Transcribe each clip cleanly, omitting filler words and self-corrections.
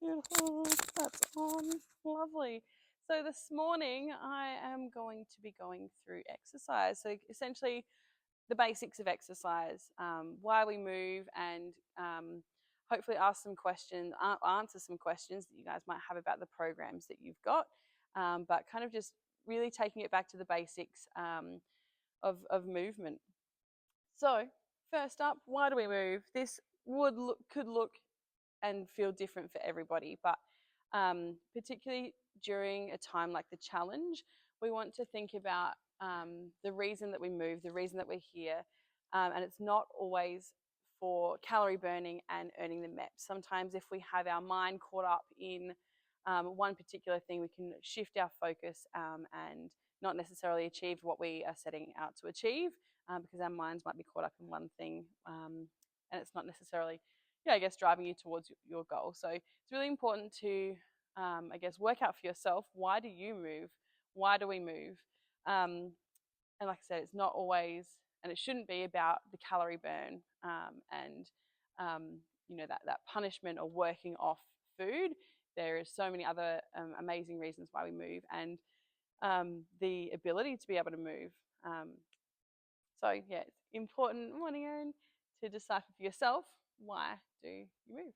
Beautiful. That's on. Lovely. So this morning I am going to be going through exercise. So essentially the basics of exercise, why we move, and hopefully ask some questions, answer some questions that you guys might have about the programs that you've got. But kind of just really taking it back to the basics of movement. So first up, why do we move? This could look and feel different for everybody. But particularly during a time like the challenge, we want to think about the reason that we move, the reason that we're here. And it's not always for calorie burning and earning the MEPS. Sometimes, if we have our mind caught up in one particular thing, we can shift our focus and not necessarily achieve what we are setting out to achieve because our minds might be caught up in one thing and it's not necessarily I guess driving you towards your goal. So it's really important to, I guess, work out for yourself, why do you move? Why do we move? And like I said, it's not always, and it shouldn't be about the calorie burn and, that punishment or working off food. There are so many other amazing reasons why we move and the ability to be able to move. So yeah, it's important, morning Erin, to decipher for yourself, why do you move?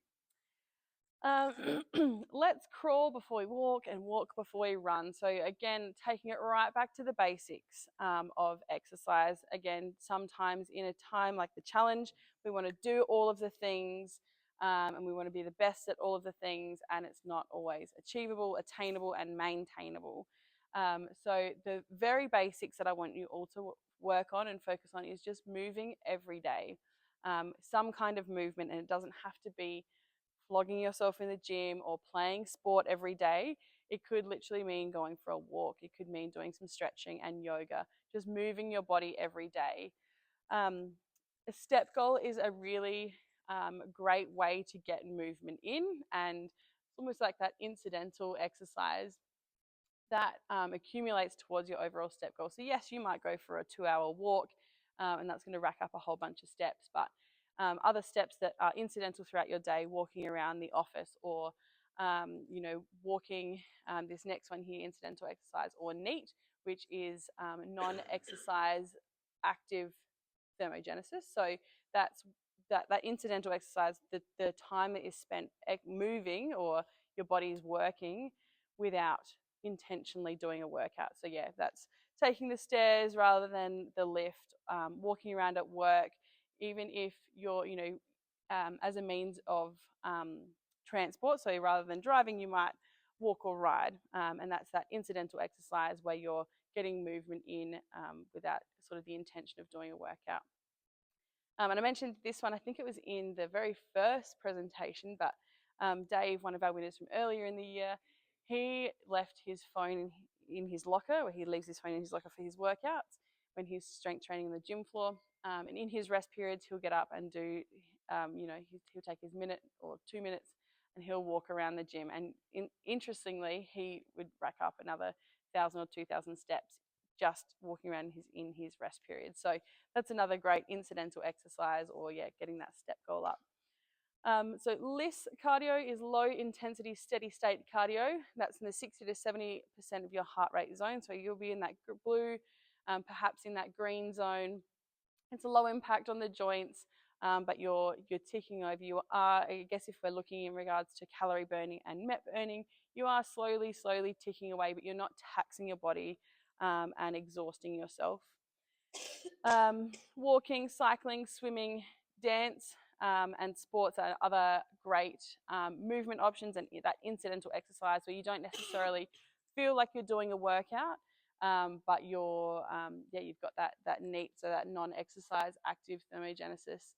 Let's crawl before we walk and walk before we run. So again, taking it right back to the basics of exercise. Again, sometimes in a time like the challenge, we want to do all of the things and we want to be the best at all of the things, and it's not always achievable, attainable, and maintainable. So the very basics that I want you all to work on and focus on is just moving every day. Some kind of movement, and it doesn't have to be flogging yourself in the gym or playing sport every day. It could literally mean going for a walk. It could mean doing some stretching and yoga, just moving your body every day. A step goal is a really great way to get movement in, and it's almost like that incidental exercise that accumulates towards your overall step goal. So yes, you might go for a 2-hour walk, and that's going to rack up a whole bunch of steps, but other steps that are incidental throughout your day, walking around the office or walking this next one here, incidental exercise, or NEAT, which is non-exercise active thermogenesis. So that's that incidental exercise, the time that is spent moving or your body is working without intentionally doing a workout. So yeah, that's taking the stairs rather than the lift, walking around at work, even if you're, as a means of transport. So rather than driving, you might walk or ride. And that's that incidental exercise where you're getting movement in without sort of the intention of doing a workout. And I mentioned this one, I think it was in the very first presentation, but Dave, one of our winners from earlier in the year, he left his phone in his locker, where he leaves his phone in his locker for his workouts when he's strength training on the gym floor. And in his rest periods, he'll get up and do, he'll take his minute or 2 minutes and he'll walk around the gym. And interestingly, he would rack up another 1,000 or 2,000 steps just walking around in his rest period. So that's another great incidental exercise, or yeah, getting that step goal up. So LISS cardio is low intensity steady state cardio. That's in the 60 to 70% of your heart rate zone. So you'll be in that blue, perhaps in that green zone. It's a low impact on the joints, but you're ticking over. You are, I guess, if we're looking in regards to calorie burning and MEP burning, you are slowly ticking away, but you're not taxing your body and exhausting yourself. Walking, cycling, swimming, dance, and sports are other great movement options, and that incidental exercise where you don't necessarily feel like you're doing a workout, but you've got that NEAT, so that non-exercise active thermogenesis.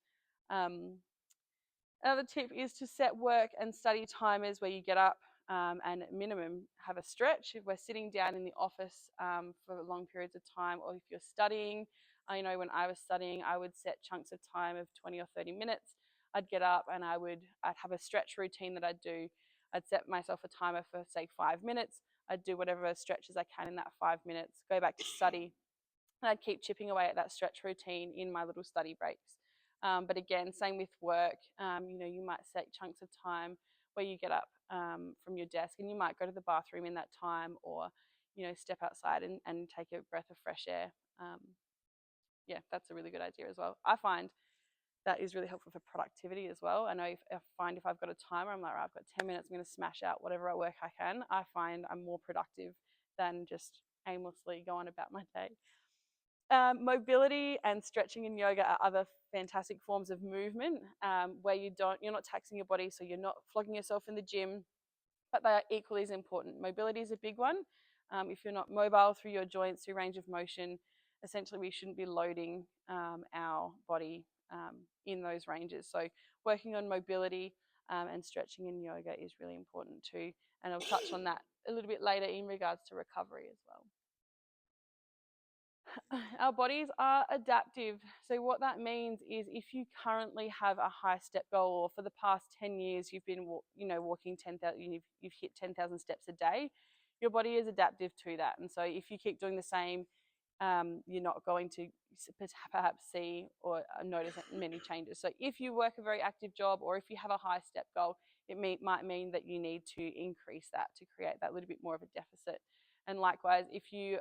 Another tip is to set work and study timers where you get up and at minimum have a stretch. If we're sitting down in the office for long periods of time, or if you're studying, I know when I was studying, I would set chunks of time of 20 or 30 minutes. I'd get up and I'd have a stretch routine that I'd do. I'd set myself a timer for say 5 minutes. I'd do whatever stretches I can in that 5 minutes, go back to study, and I'd keep chipping away at that stretch routine in my little study breaks. But again, same with work. You might set chunks of time where you get up from your desk and you might go to the bathroom in that time, or step outside and take a breath of fresh air. Yeah, that's a really good idea as well. I find that is really helpful for productivity as well. I know I find if I've got a timer, I'm like, right, I've got 10 minutes, I'm going to smash out whatever work I can. I find I'm more productive than just aimlessly going about my day. Mobility and stretching in yoga are other fantastic forms of movement where you're not taxing your body, so you're not flogging yourself in the gym, but they are equally as important. Mobility is a big one. If you're not mobile through your joints, through range of motion, essentially we shouldn't be loading our body in those ranges. So working on mobility and stretching in yoga is really important too. And I'll touch on that a little bit later in regards to recovery as well. Our bodies are adaptive. So what that means is if you currently have a high step goal, or for the past 10 years you've been walking 10,000, you've hit 10,000 steps a day, your body is adaptive to that. And so if you keep doing the same, you're not going to perhaps see or notice many changes. So if you work a very active job, or if you have a high step goal, it might mean that you need to increase that to create that little bit more of a deficit. And likewise, if you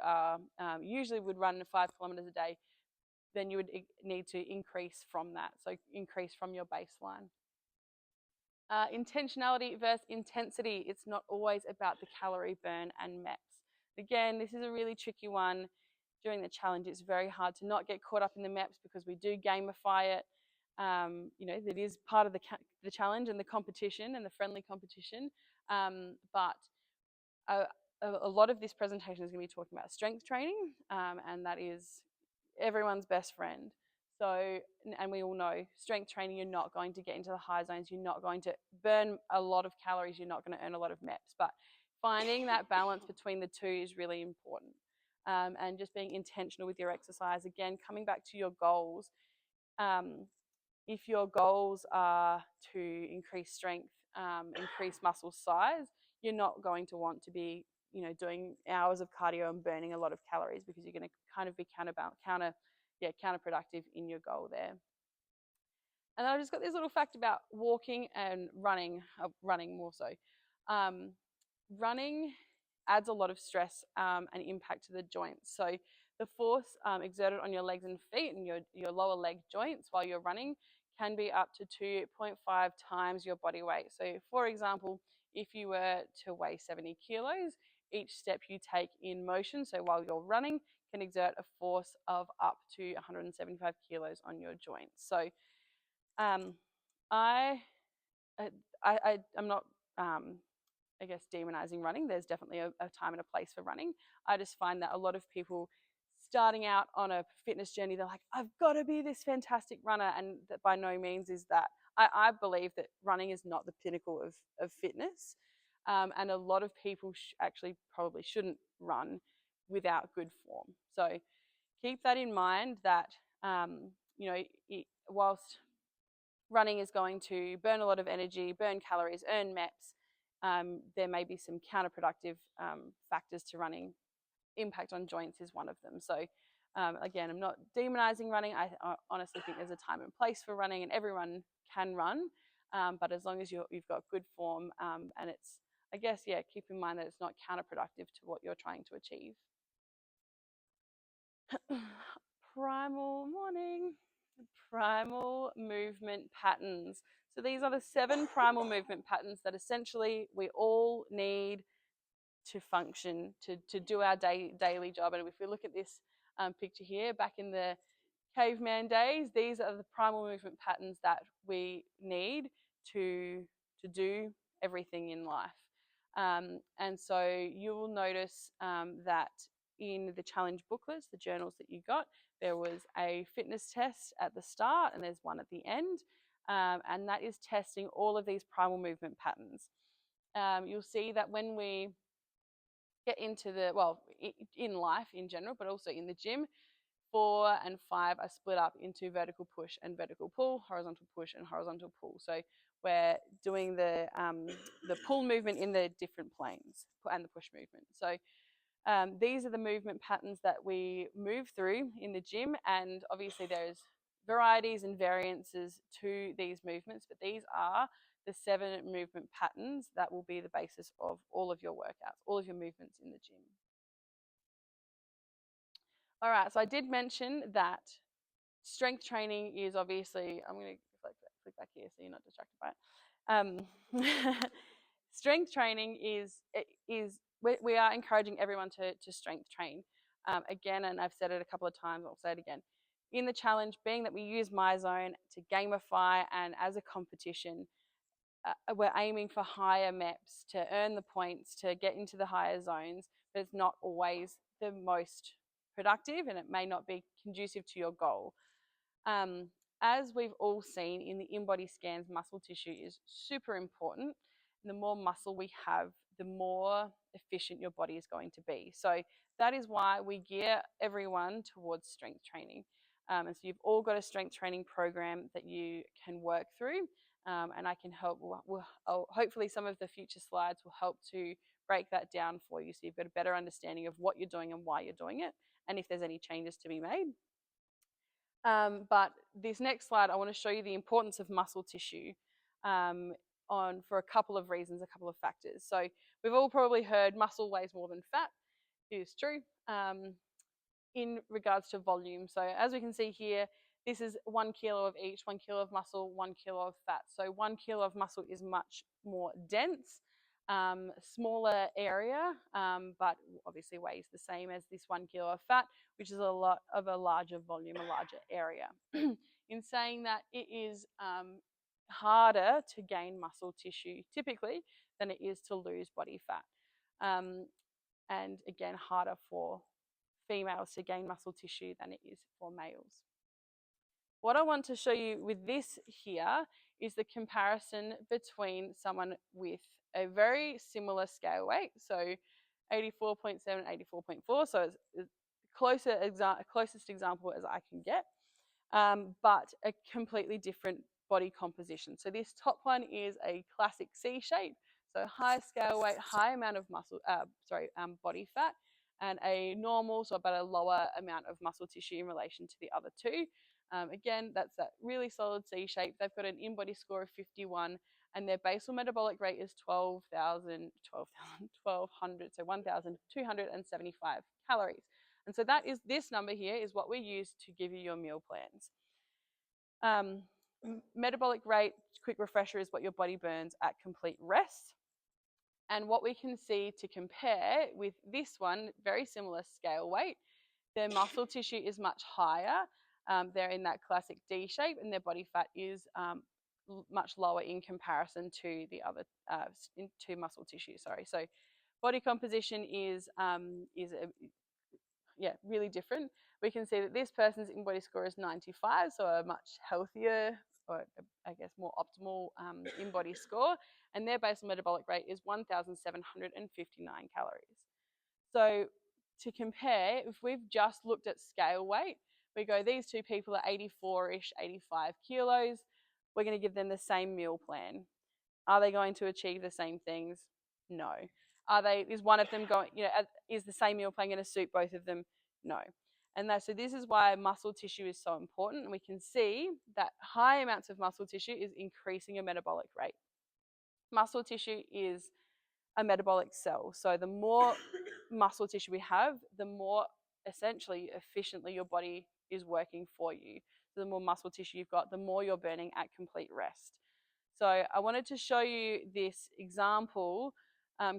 usually would run 5 kilometers a day, then you would need to increase from that. So increase from your baseline. Intentionality versus intensity. It's not always about the calorie burn and MEPs. Again, this is a really tricky one. During the challenge, it's very hard to not get caught up in the MEPs because we do gamify it. That is part of the challenge and the competition and the friendly competition. But a lot of this presentation is going to be talking about strength training, and that is everyone's best friend. So, and we all know strength training, you're not going to get into the high zones, you're not going to burn a lot of calories, you're not going to earn a lot of MEPs, but finding that balance between the two is really important. And just being intentional with your exercise. Again, coming back to your goals, if your goals are to increase strength, increase muscle size, you're not going to want to be doing hours of cardio and burning a lot of calories, because you're going to kind of be counterproductive in your goal there. And then I just got this little fact about walking and running more so. Running adds a lot of stress and impact to the joints. So the force exerted on your legs and feet and your lower leg joints while you're running can be up to 2.5 times your body weight. So for example, if you were to weigh 70 kilos, each step you take in motion, so while you're running, can exert a force of up to 175 kilos on your joints. So I'm not I guess demonizing running. There's definitely a time and a place for running. I just find that a lot of people starting out on a fitness journey, they're like, I've got to be this fantastic runner, and that by no means is that. I believe that running is not the pinnacle of fitness, and a lot of people actually probably shouldn't run without good form. So keep that in mind, that whilst running is going to burn a lot of energy, burn calories, earn MEPs, there may be some counterproductive factors to running. Impact on joints is one of them. So again, I'm not demonizing running. I honestly think there's a time and place for running, and everyone can run, but as long as you've got good form, and it's, I guess, keep in mind that it's not counterproductive to what you're trying to achieve. Primal movement patterns. So these are the 7 primal movement patterns that essentially we all need to function, to do our daily job. And if we look at this picture here, back in the caveman days, these are the primal movement patterns that we need to do everything in life. And so you will notice that in the challenge booklets, the journals that you got, there was a fitness test at the start and there's one at the end. And that is testing all of these primal movement patterns. You'll see that when we get into in life in general, but also in the gym, 4 and 5 are split up into vertical push and vertical pull, horizontal push and horizontal pull. So we're doing the pull movement in the different planes and the push movement. So these are the movement patterns that we move through in the gym, and obviously there's varieties and variances to these movements, but these are the 7 movement patterns that will be the basis of all of your workouts, all of your movements in the gym. All right, so I did mention that strength training is obviously, I'm going to click back here so you're not distracted by it. Strength training is we are encouraging everyone to strength train. Again, and I've said it a couple of times, I'll say it again. In the challenge, being that we use MyZone to gamify and as a competition, we're aiming for higher MEPs to earn the points, to get into the higher zones, but it's not always the most productive and it may not be conducive to your goal. As we've all seen in the in-body scans, muscle tissue is super important. The more muscle we have, the more efficient your body is going to be. So that is why we gear everyone towards strength training. And so you've all got a strength training program that you can work through. And I can help, hopefully some of the future slides will help to break that down for you so you've got a better understanding of what you're doing and why you're doing it, and if there's any changes to be made. But this next slide, I want to show you the importance of muscle tissue for a couple of reasons, a couple of factors. So we've all probably heard muscle weighs more than fat. It is true in regards to volume. So as we can see here, this is 1 kilo of each, 1 kilo of muscle, 1 kilo of fat. So 1 kilo of muscle is much more dense, smaller area, but obviously weighs the same as this 1 kilo of fat, which is a lot of a larger volume, a larger area. In saying that, it is harder to gain muscle tissue typically than it is to lose body fat. And again, harder for females to gain muscle tissue than it is for males. What I want to show you with this here is the comparison between someone with a very similar scale weight, so 84.7, 84.4, so it's closest example as I can get, but a completely different body composition. So this top one is a classic C shape, so high scale weight, high amount of body fat, and a normal, so about a lower amount of muscle tissue in relation to the other two. Again, that's that really solid C shape. They've got an in-body score of 51, and their basal metabolic rate is 1200, so 1,275 calories. And so that is, this number here is what we use to give you your meal plans. Metabolic rate, quick refresher, is what your body burns at complete rest. And what we can see to compare with this one, very similar scale weight, their muscle tissue is much higher. They're in that classic D shape, and their body fat is much lower in comparison to the other to muscle tissue. Sorry, so body composition is really different. We can see that this person's in-body score is 95, so a much healthier, or I guess more optimal in-body score, and their basal metabolic rate is 1,759 calories. So to compare, if we've just looked at scale weight, we go, these two people are 84-ish, 85 kilos. We're going to give them the same meal plan. Are they going to achieve the same things? No. Is one of them going, is the same meal plan going to suit both of them? No. And so this is why muscle tissue is so important. And we can see that high amounts of muscle tissue is increasing your metabolic rate. Muscle tissue is a metabolic cell. So the more muscle tissue we have, the more essentially efficiently your body is working for you. So the more muscle tissue you've got, the more you're burning at complete rest. So I wanted to show you this example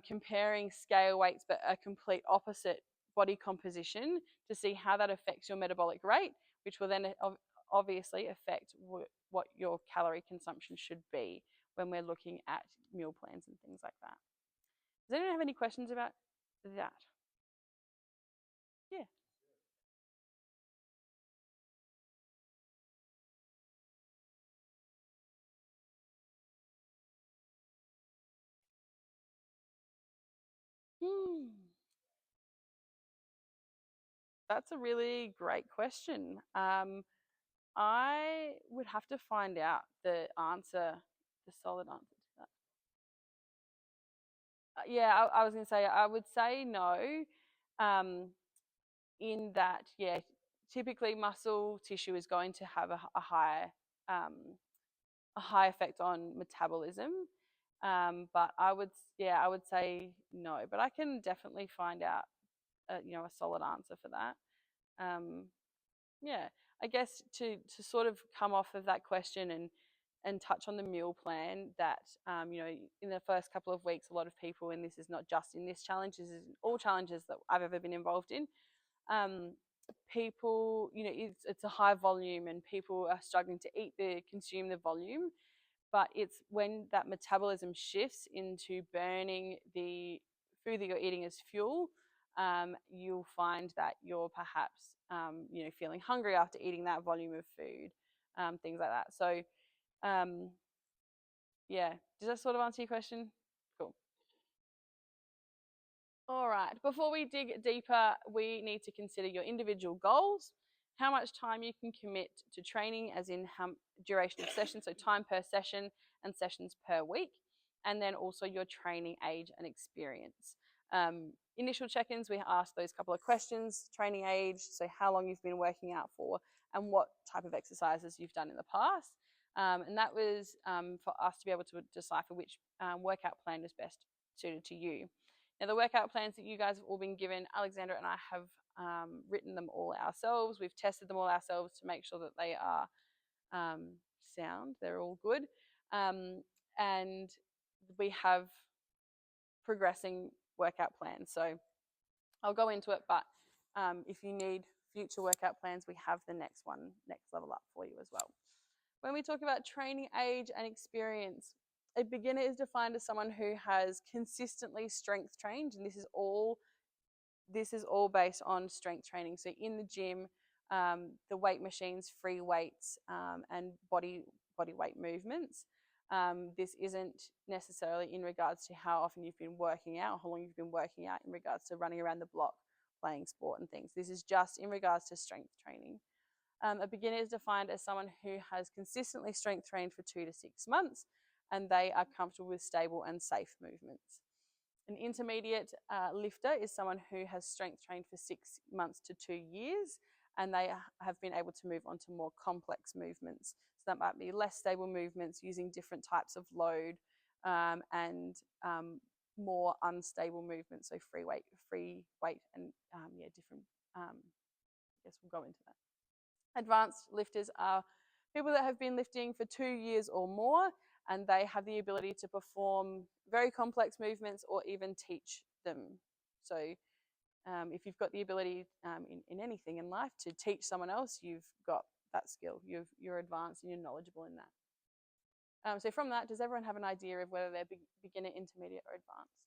comparing scale weights but a complete opposite body composition to see how that affects your metabolic rate, which will then obviously affect what your calorie consumption should be when we're looking at meal plans and things like that. Does anyone have any questions about that? Yeah. That's a really great question. I would have to find out the solid answer to that. Yeah, I was going to say, I would say no, in that, yeah, typically muscle tissue is going to have a higher a high effect on metabolism. But I would say no. But I can definitely find out, a solid answer for that. Um, yeah, I guess to sort of come off of that question and touch on the meal plan that in the first couple of weeks, a lot of people, and this is not just in this challenge, this is in all challenges that I've ever been involved in. Um, people, it's a high volume, and people are struggling to consume the volume. But it's when that metabolism shifts into burning the food that you're eating as fuel, you'll find that you're perhaps, feeling hungry after eating that volume of food, things like that. So, um, yeah, does that sort of answer your question? Cool. All right. Before we dig deeper, we need to consider your individual goals, how much time you can commit to training, as in how duration of session, so time per session and sessions per week, and then also your training age and experience. Initial check-ins, we ask those couple of questions: training age, so how long you've been working out for, and what type of exercises you've done in the past. And that was for us to be able to decipher which workout plan is best suited to you. Now, the workout plans that you guys have all been given, Alexandra and I have written them all ourselves. We've tested them all ourselves to make sure that they are sound, they're all good. And we have progressing workout plans. So I'll go into it, but if you need future workout plans, we have the next level up for you as well. When we talk about training age and experience, a beginner is defined as someone who has consistently strength trained, and this is all based on strength training. So in the gym, the weight machines, free weights, and body weight movements. This isn't necessarily in regards to how often you've been working out, or how long you've been working out in regards to running around the block, playing sport and things. This is just in regards to strength training. A beginner is defined as someone who has consistently strength trained for 2 to 6 months, and they are comfortable with stable and safe movements. An intermediate lifter is someone who has strength trained for 6 months to 2 years, and they have been able to move on to more complex movements. So that might be less stable movements using different types of load, and more unstable movements, so free weight, and different. I guess we'll go into that. Advanced lifters are people that have been lifting for 2 years or more, and they have the ability to perform very complex movements or even teach them. So if you've got the ability in anything in life to teach someone else, you've got that skill. You're advanced and you're knowledgeable in that. So from that, does everyone have an idea of whether they're beginner, intermediate, or advanced?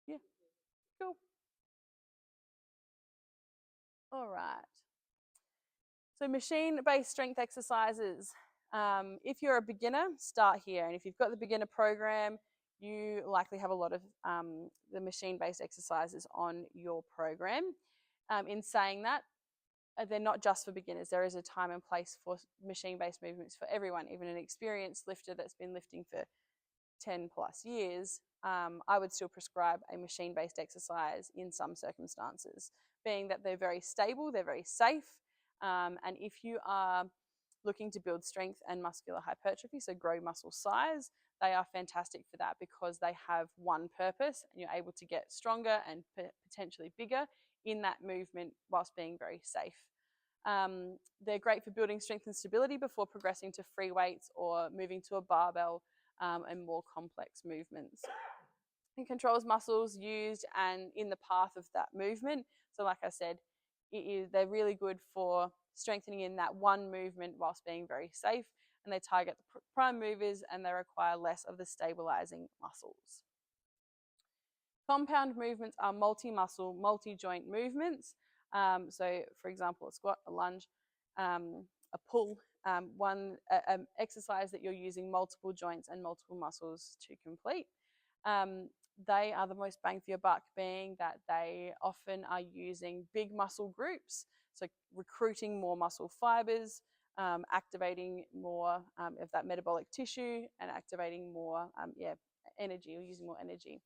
Yeah, cool. All right. So machine-based strength exercises. If you're a beginner, start here. And if you've got the beginner program, you likely have a lot of the machine-based exercises on your program. In saying that, they're not just for beginners. There is a time and place for machine-based movements for everyone. Even an experienced lifter that's been lifting for 10 plus years, I would still prescribe a machine-based exercise in some circumstances, being that they're very stable, they're very safe, and if you are looking to build strength and muscular hypertrophy, so grow muscle size, they are fantastic for that because they have one purpose, and you're able to get stronger and potentially bigger in that movement whilst being very safe. They're great for building strength and stability before progressing to free weights or moving to a barbell and more complex movements. It controls muscles used and in the path of that movement. So like I said, they're really good for strengthening in that one movement whilst being very safe, and they target the prime movers and they require less of the stabilizing muscles. Compound movements are multi-muscle, multi-joint movements. So for example, a squat, a lunge, a pull, one exercise that you're using multiple joints and multiple muscles to complete. They are the most bang for your buck, being that they often are using big muscle groups, so recruiting more muscle fibers, activating more of that metabolic tissue, and activating more energy, or using more energy.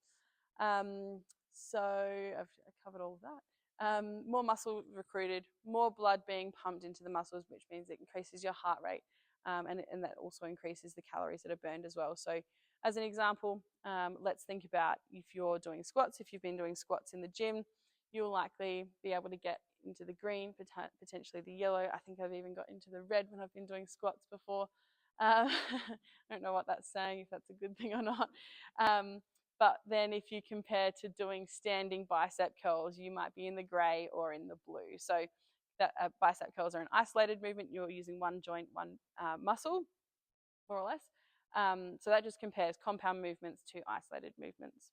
So I've covered all of that. More muscle recruited, more blood being pumped into the muscles, which means it increases your heart rate, and that also increases the calories that are burned as well. So as an example, let's think about if you're doing squats. If you've been doing squats in the gym, you'll likely be able to get into the green, potentially the yellow. I think I've even got into the red when I've been doing squats before. I don't know what that's saying, if that's a good thing or not. But then if you compare to doing standing bicep curls, you might be in the gray or in the blue. So that bicep curls are an isolated movement. You're using one joint, one muscle, more or less. So that just compares compound movements to isolated movements.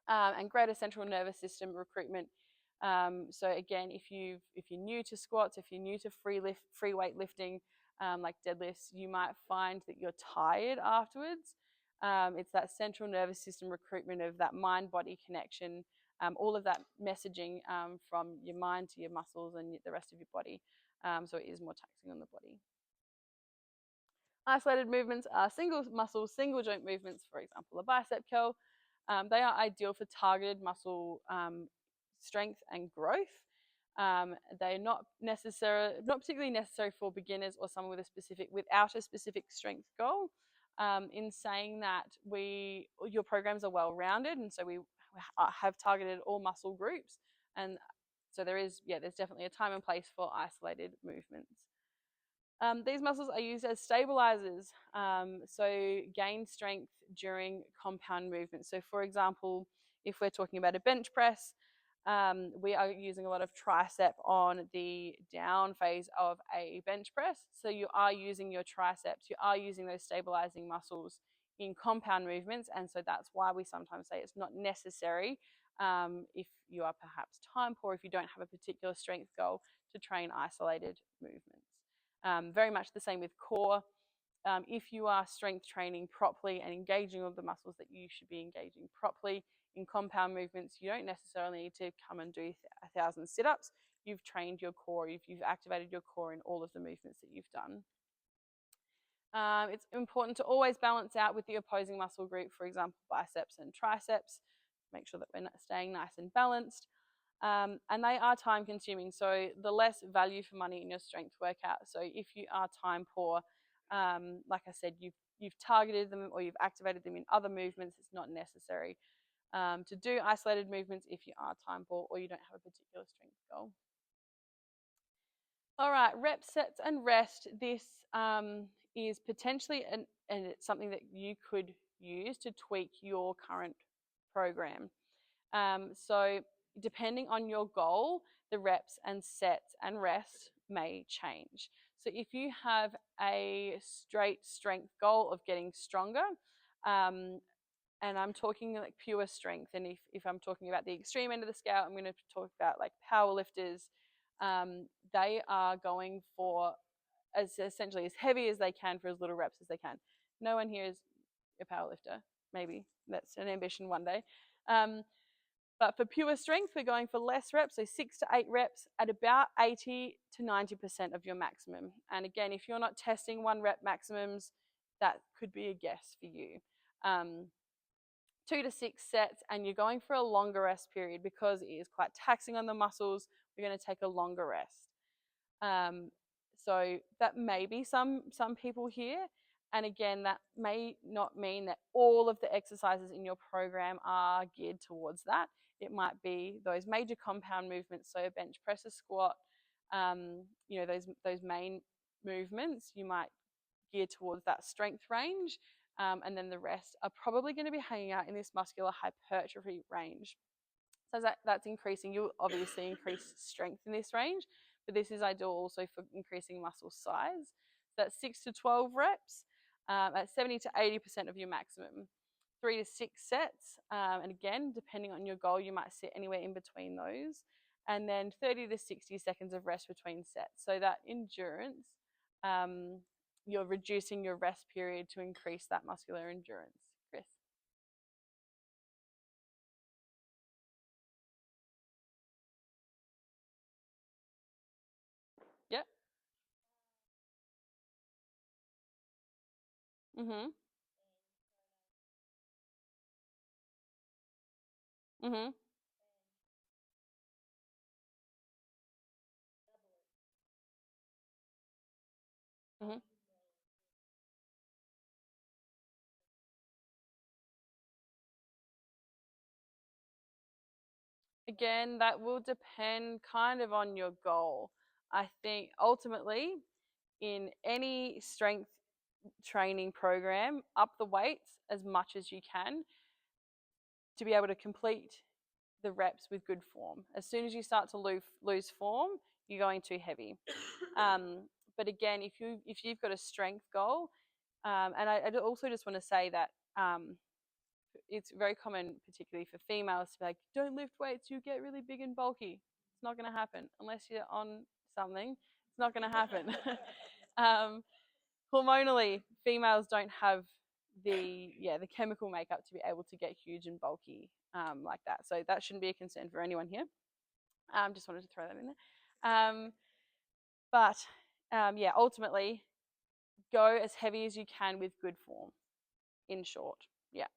And greater central nervous system recruitment. So again, if you're new to squats, if you're new to free weight lifting, like deadlifts, you might find that you're tired afterwards. It's that central nervous system recruitment of that mind-body connection, all of that messaging from your mind to your muscles and the rest of your body. So it is more taxing on the body. Isolated movements are single muscle, single joint movements, for example, a bicep curl. They are ideal for targeted muscle strength and growth. They're not particularly necessary for beginners or someone without a specific strength goal. In saying that, your programs are well rounded, and so we have targeted all muscle groups, and so there's definitely a time and place for isolated movements. These muscles are used as stabilizers, so gain strength during compound movement. So for example, if we're talking about a bench press, we are using a lot of tricep on the down phase of a bench press. So you are using your triceps, you are using those stabilizing muscles in compound movements. And so that's why we sometimes say it's not necessary if you are perhaps time poor, if you don't have a particular strength goal, to train isolated movements. Very much the same with core. If you are strength training properly and engaging all the muscles that you should be engaging properly in compound movements, you don't necessarily need to come and do 1,000 sit-ups. You've trained your core, you've activated your core in all of the movements that you've done. It's important to always balance out with the opposing muscle group, for example, biceps and triceps. Make sure that we're staying nice and balanced. And they are time consuming, so the less value for money in your strength workout. So if you are time poor, like I said, you've targeted them or you've activated them in other movements, it's not necessary to do isolated movements if you are time poor or you don't have a particular strength goal. All right, rep, sets, and rest. This is potentially and it's something that you could use to tweak your current program. So depending on your goal, the reps and sets and rest may change. So if you have a straight strength goal of getting stronger, and I'm talking like pure strength, and if I'm talking about the extreme end of the scale, I'm going to talk about like power lifters. They are going for essentially as heavy as they can for as little reps as they can. No one here is a power lifter. Maybe that's an ambition one day. But for pure strength, we're going for less reps, so 6 to 8 reps at about 80 to 90% of your maximum. And again, if you're not testing 1 rep maximums, that could be a guess for you. 2 to 6 sets, and you're going for a longer rest period because it is quite taxing on the muscles. We're going to take a longer rest. So that may be some people here. And again, that may not mean that all of the exercises in your program are geared towards that. It might be those major compound movements, so a bench press, a squat, those main movements, you might gear towards that strength range. And then the rest are probably going to be hanging out in this muscular hypertrophy range. So that's increasing. You'll obviously increase strength in this range, but this is ideal also for increasing muscle size. So that's 6 to 12 reps at 70 to 80% of your maximum. 3 to 6 sets, and again, depending on your goal, you might sit anywhere in between those. And then 30 to 60 seconds of rest between sets. So that endurance, you're reducing your rest period to increase that muscular endurance. Chris? Yep. Mhm. Mhm. Mhm. Again, that will depend kind of on your goal. I think ultimately, in any strength training program, up the weights as much as you can to be able to complete the reps with good form. As soon as you start to lose form, you're going too heavy. But again, if you've got a strength goal, and I also just want to say that it's very common, particularly for females, to be like, don't lift weights, you get really big and bulky. It's not going to happen unless you're on something. It's not going to happen. Hormonally, females don't have the chemical makeup to be able to get huge and bulky like that. So that shouldn't be a concern for anyone here. Just wanted to throw that in there. But ultimately, go as heavy as you can with good form. In short, yeah.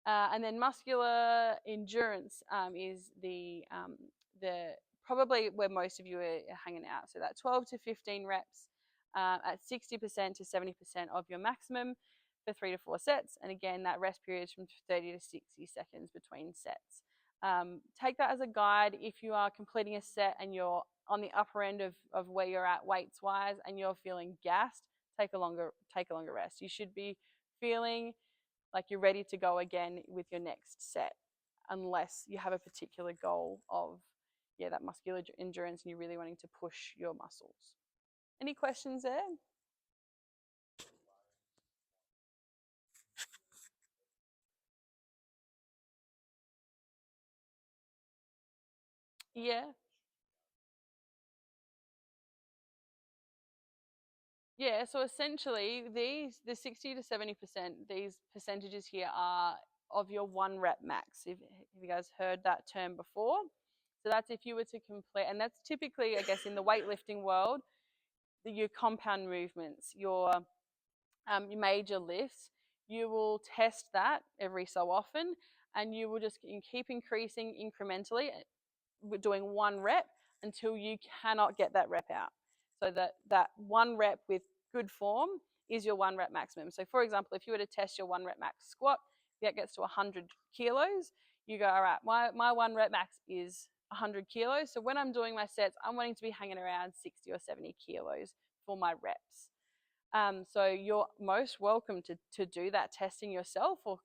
And then muscular endurance is the probably where most of you are hanging out. So that 12 to 15 reps at 60% to 70% of your maximum for 3 to 4 sets. And again, that rest period is from 30 to 60 seconds between sets. Take that as a guide. If you are completing a set and you're on the upper end of where you're at weights wise and you're feeling gassed, take a longer rest. You should be feeling like you're ready to go again with your next set, unless you have a particular goal of that muscular endurance and you're really wanting to push your muscles. Any questions there? Yeah. Yeah, so essentially the 60 to 70%, these percentages here are of your 1 rep max. If you guys heard that term before. So that's if you were to complete, and that's typically, I guess, in the weightlifting world, your compound movements, your major lifts, you will test that every so often, and you will just keep increasing incrementally, doing 1 rep until you cannot get that rep out. So that 1 rep with good form is your 1 rep maximum. So for example, if you were to test your 1 rep max squat, that gets to 100 kilos, you go, all right, my 1 rep max is 100 kilos. So when I'm doing my sets, I'm wanting to be hanging around 60 or 70 kilos for my reps. So you're most welcome to do that testing yourself, or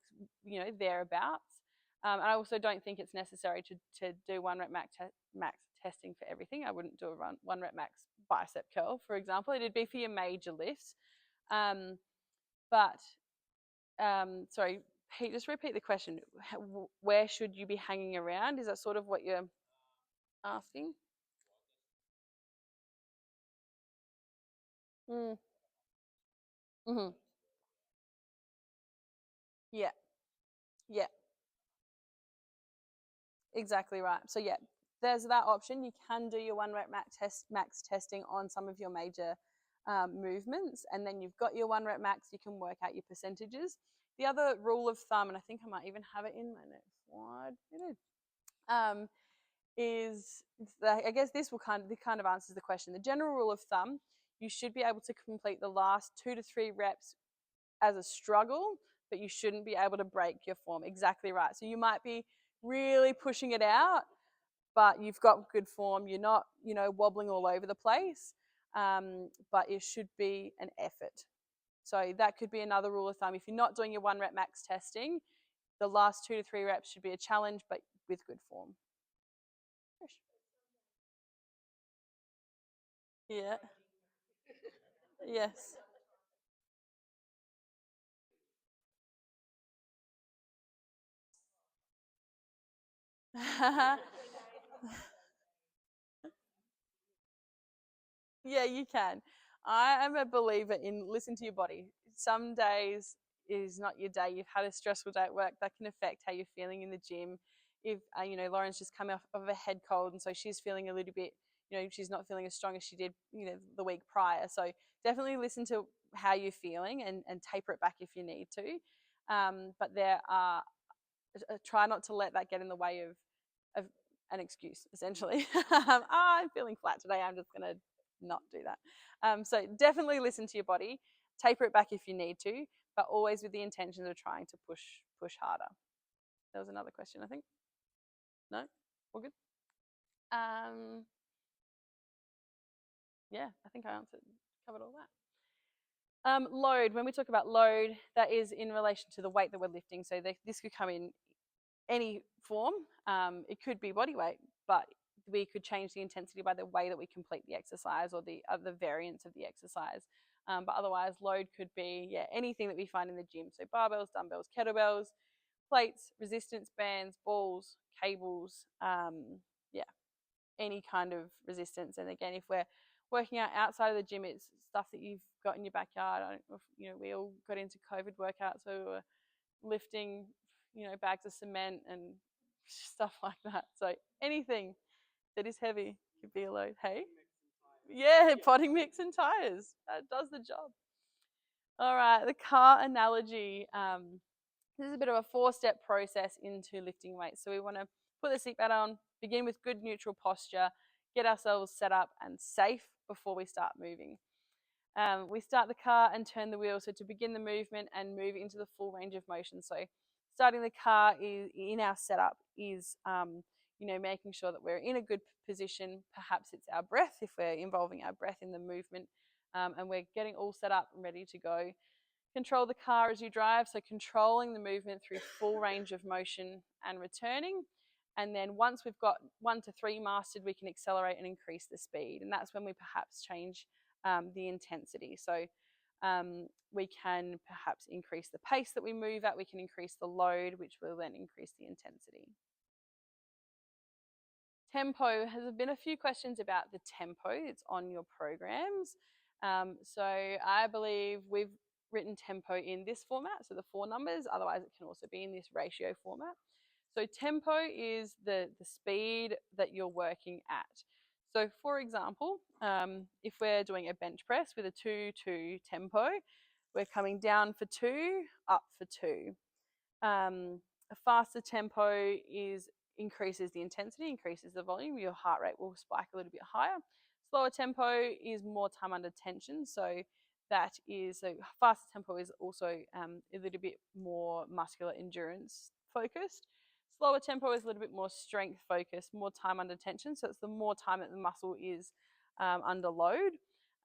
thereabouts. I also don't think it's necessary to do 1 rep max testing for everything. I wouldn't do a 1 rep max bicep curl, for example. It'd be for your major lifts. Sorry, Pete, just repeat the question. Where should you be hanging around? Is that sort of what you're asking? Mm. Mm-hmm. Yeah. Yeah. Exactly right. So yeah, there's that option. You can do your 1 rep max testing on some of your major movements, and then you've got your 1 rep max. You can work out your percentages. The other rule of thumb, and I think I might even have it in my next slide, is that, I guess this kind of answers the question. The general rule of thumb: you should be able to complete the last 2 to 3 reps as a struggle, but you shouldn't be able to break your form. Exactly right. So you might be really pushing it out, but you've got good form. You're not, wobbling all over the place, but it should be an effort. So that could be another rule of thumb. If you're not doing your 1 rep max testing, the last 2 to 3 reps should be a challenge, but with good form. Yeah. Yes. Yeah, you can. I am a believer in listen to your body. Some days is not your day. You've had a stressful day at work. That can affect how you're feeling in the gym. If Lauren's just come off of a head cold, and so she's feeling a little bit, she's not feeling as strong as she did, the week prior. So definitely listen to how you're feeling and taper it back if you need to. But there are try not to let that get in the way of an excuse, essentially. I'm feeling flat today. I'm just going to not do that. So definitely listen to your body. Taper it back if you need to, but always with the intentions of trying to push harder. There was another question, I think. No? All good. Yeah, I think I covered all that. Load, when we talk about load, that is in relation to the weight that we're lifting. So this could come in any form. It could be body weight, but we could change the intensity by the way that we complete the exercise or the other variants of the exercise. But otherwise, load could be anything that we find in the gym. So barbells, dumbbells, kettlebells, plates, resistance bands, balls, cables, yeah, any kind of resistance. And again, if we're working out outside of the gym, it's stuff that you've got in your backyard. I don't know if, we all got into COVID workouts, so we were lifting, bags of cement and stuff like that. So anything that is heavy could be a load. Hey? Yeah, potting mix and tires. That does the job. All right, the car analogy. This is a bit of a 4-step process into lifting weights. So we want to put the seatbelt on, begin with good neutral posture, get ourselves set up and safe before we start moving. We start the car and turn the wheel. So to begin the movement and move into the full range of motion. So starting the car in our setup is, making sure that we're in a good position. Perhaps it's our breath if we're involving our breath in the movement, and we're getting all set up and ready to go. Control the car as you drive, so controlling the movement through full range of motion and returning. And then once we've got 1 to 3 mastered, we can accelerate and increase the speed. And that's when we perhaps change the intensity. So we can perhaps increase the pace that we move at, we can increase the load, which will then increase the intensity. Tempo, has been a few questions about the tempo. It's on your programs. So I believe we've written tempo in this format, so the 4 numbers. Otherwise, it can also be in this ratio format. So tempo is the speed that you're working at. So for example, if we're doing a bench press with a 2-2 tempo, we're coming down for 2, up for 2. A faster tempo increases the intensity, increases the volume. Your heart rate will spike a little bit higher. Slower tempo is more time under tension. So faster tempo is also a little bit more muscular endurance focused. Slower tempo is a little bit more strength focused, more time under tension. So it's the more time that the muscle is under load.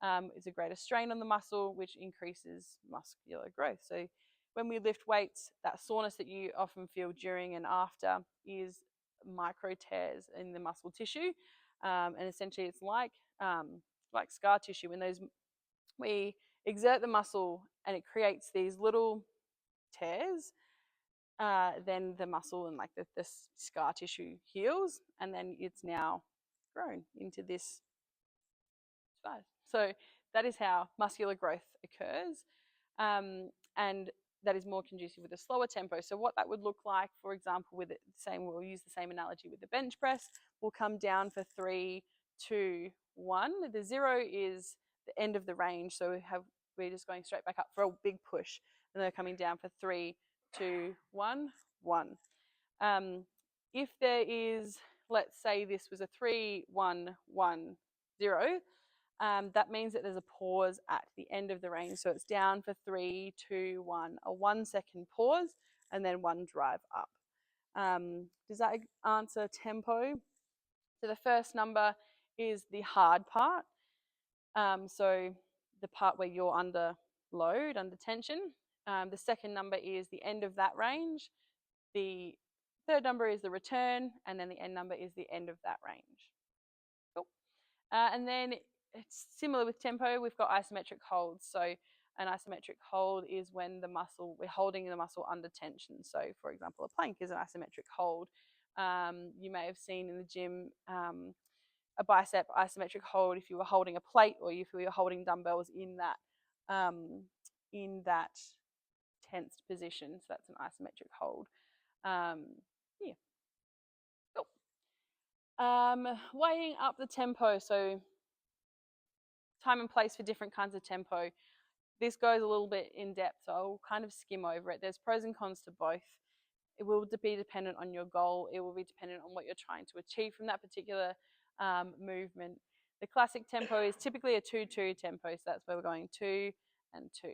It's a greater strain on the muscle, which increases muscular growth. So when we lift weights, that soreness that you often feel during and after is micro tears in the muscle tissue, and essentially it's like scar tissue. When we exert the muscle and it creates these little tears, then the muscle and the scar tissue heals, and then it's now grown into this size. So that is how muscular growth occurs, and that is more conducive with a slower tempo. So what that would look like, for example, we'll use the same analogy with the bench press. We'll come down for 3, 2, 1. The 0 is the end of the range, so we're just going straight back up for a big push, and they're coming down for 3, 2, 1, 1. If there is, let's say this was a 3, 1, 1, 0. That means that there's a pause at the end of the range. So it's down for 3, 2, 1, a 1-second pause, and then 1 drive up. Does that answer tempo? So the first number is the hard part. So the part where you're under load, under tension. The second number is the end of that range. The third number is the return, and then the end number is the end of that range. Cool. And then it's similar with tempo. We've got isometric holds. So an isometric hold is when we're holding the muscle under tension. So for example, a plank is an isometric hold. You may have seen in the gym a bicep isometric hold if you were holding a plate, or if you were holding dumbbells in that tensed position. So that's an isometric hold. Yeah. Cool. Weighing up the tempo. So time and place for different kinds of tempo. This goes a little bit in depth, so I'll kind of skim over it. There's pros and cons to both. It will be dependent on your goal. It will be dependent on what you're trying to achieve from that particular movement. The classic tempo is typically a 2-2 tempo, so that's where we're going 2 and 2.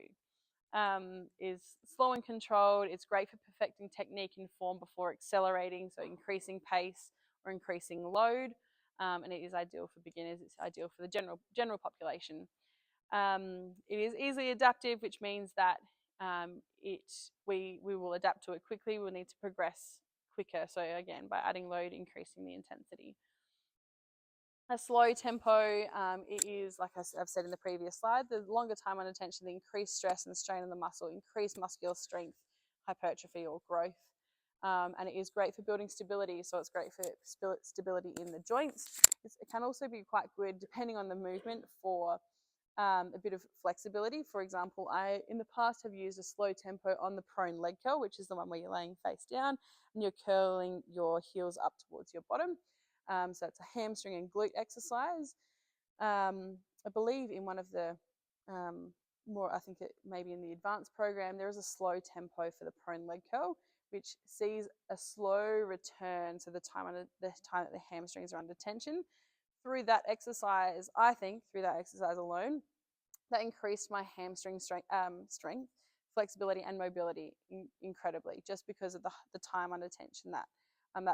Is slow and controlled. It's great for perfecting technique and form before accelerating, so increasing pace or increasing load. And it is ideal for beginners. It's ideal for the general population. It is easily adaptive, which means that we will adapt to it quickly. We'll need to progress quicker. So again, by adding load, increasing the intensity. A slow tempo, it is, like I've said in the previous slide, the longer time under tension, the increased stress and strain on the muscle, increased muscular strength, hypertrophy or growth. And it is great for building stability. So it's great for stability in the joints. It can also be quite good, depending on the movement, for a bit of flexibility. For example, I in the past have used a slow tempo on the prone leg curl, which is the one where you're laying face down and you're curling your heels up towards your bottom. So it's a hamstring and glute exercise. I believe in one of the I think it maybe in the advanced program, there is a slow tempo for the prone leg curl, which sees a slow return to the time that the hamstrings are under tension. Through that exercise, I think through that exercise alone, that increased my hamstring strength, flexibility, and mobility incredibly, just because of the time under tension, that